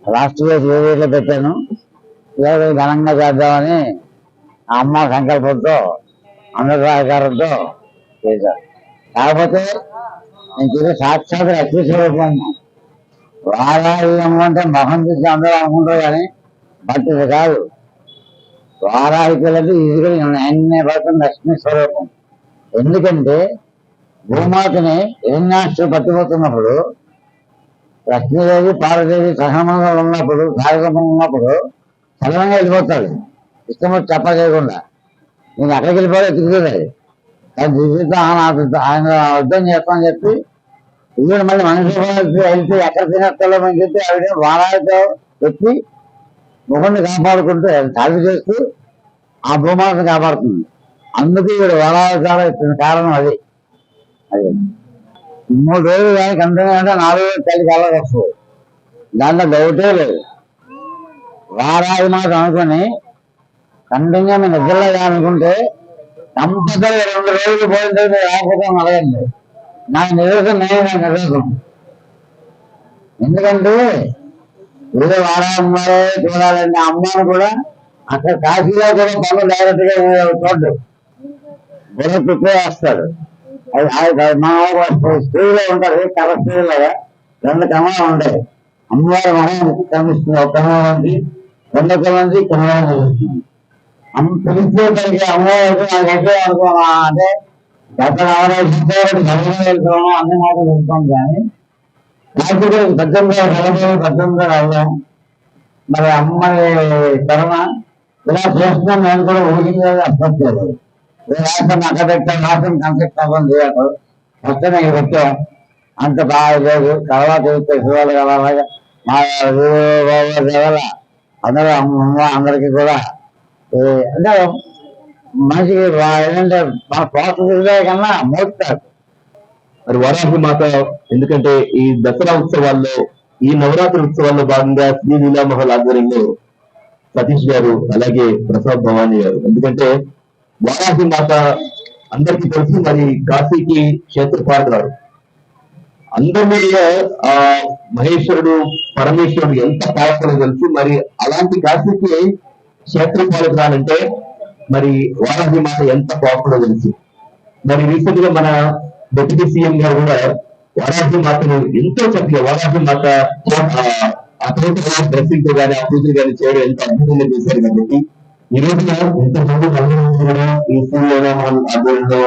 Last year ఏరియాలో పెట్టాను. ఇవాళ ఘనంగా చేద్దామని ఆ అమ్మ సంకల్పంతో అందరి సహకారంతో చేశారు. కాకపోతే నేను చూసే సాక్షాత్ లక్ష్మీ స్వరూపం. వారాహి అంటే మొహం చూసి అందరూ అనుకుంటారు కానీ బట్ ఇది కాదు. వారాహి పిల్లలు ఈజీగా 90% లక్ష్మీ స్వరూపం. ఎందుకంటే భూమాతని హిరణ్యాక్షుడు పట్టిపోతున్నప్పుడు లక్ష్మీదేవి పార్వదేవి సహనంలో ఉన్నప్పుడు కార్యక్రమం ఉన్నప్పుడు సడన్గా వెళ్ళిపోతాడు. ఇష్టం వచ్చి చెప్ప చేయకుండా నేను ఎక్కడికి వెళ్ళిపోయి ఎత్తుకుతుంది. కానీ జీవితం ఆయన యుద్ధం చేస్తామని చెప్పి ఇవి మళ్ళీ మనిషి వెళ్తే ఎక్కడ తినేస్తాలో అని చెప్పి ఆవిడ వారాలతో వచ్చి ముఖంని కాపాడుకుంటూ సాగు చేస్తూ ఆ భూమాతను కాపాడుతుంది. అందుకు ఈవిడ వారావతారం ఇచ్చిన కారణం అది. 3 రోజులు కానీ కంటిన్యూ అంటే 4 రోజులు తల్లి కళ్ళకి వస్తుంది. దాంట్లో డౌటే లేదు. వారాయి మాట అనుకుని కంటిన్యూ మీ నిద్రలో అనుకుంటే కంపల్సరీ 2 రోజులు పోయిన తర్వాత రాకపోతే అడగండి. నాకు నిరసన నేను నిరసన. ఎందుకంటే ఏదో వారామ్మాయే చూడాలంటే అమ్మాను కూడా అక్కడ కాశీలో కూడా పనులు డైరెక్ట్ గా చూడ్డు బుర్ర ప్రిపేర్ వేస్తాడు. మా స్త్రీలో ఉంటారు కళ స్త్రీలో 2 కమలం ఉంటాయి. అమ్మవారి మహం కమిస్తుంది. ఒక కమలం ఉంది, 2 కమలం కమలం కలుస్తుంది. పిలిచేసరికి అమ్మవారికి నాకు ఎక్కడ అనుకున్నా అంటే గత వెళ్తాము అన్ని మాటలు వెళ్తాం. కానీ నాకు 18 అవ్వం. మరి అమ్మాయి కరుణ ఇలా చేస్తున్నాం. నేను కూడా ఊహించేది అప్పట్లేదు. రాష్ట్రం అక్కడ పెట్టాను, రాష్ట్రం కన్సెప్ట్ అవ్వండి చేయడం వస్తే నేను పెట్టాం. అంత బాగా లేదు. తర్వాత శివాలు కదా మా అందరూ అందరికీ కూడా అంటే మనిషికి ఏంటంటే మన ప్రోత్సహించే కన్నా మోస్తారు. మరి వారాహి మాత ఎందుకంటే ఈ దసరా ఉత్సవాల్లో ఈ నవరాత్రి ఉత్సవాల్లో భాగంగా శ్రీ లీలామహల్ ఆధ్వర్యంలో సతీష్ గారు అలాగే ప్రసాద్ భవానీ గారు, ఎందుకంటే వారాహి మాత అందరికీ తెలుసు. మరి కాశీకి క్షేత్రపాలకురాలు. అందరిలో ఆ మహేశ్వరుడు పరమేశ్వరుడు ఎంత పవర్ఫుల్ తెలుసు. మరి అలాంటి కాశీకి క్షేత్రపాలకురాలంటే మరి వారాహి మాత ఎంత పవర్ఫుల్ తెలుసు. మరి రీసెంట్ గా మన డిప్యూటీ సీఎం గారు కూడా వారాహి మాతను ఎంతో చక్కగా వారాహి మాత డ్రెస్సింగ్ తో కానీ ఆ పూజలు కానీ చేయడం ఎంత అద్భుతంగా చేశారు. కాబట్టి ఈ రోజున ఎంతమంది కూడా ఈ స్కూల్లో ఆధ్వర్యంలో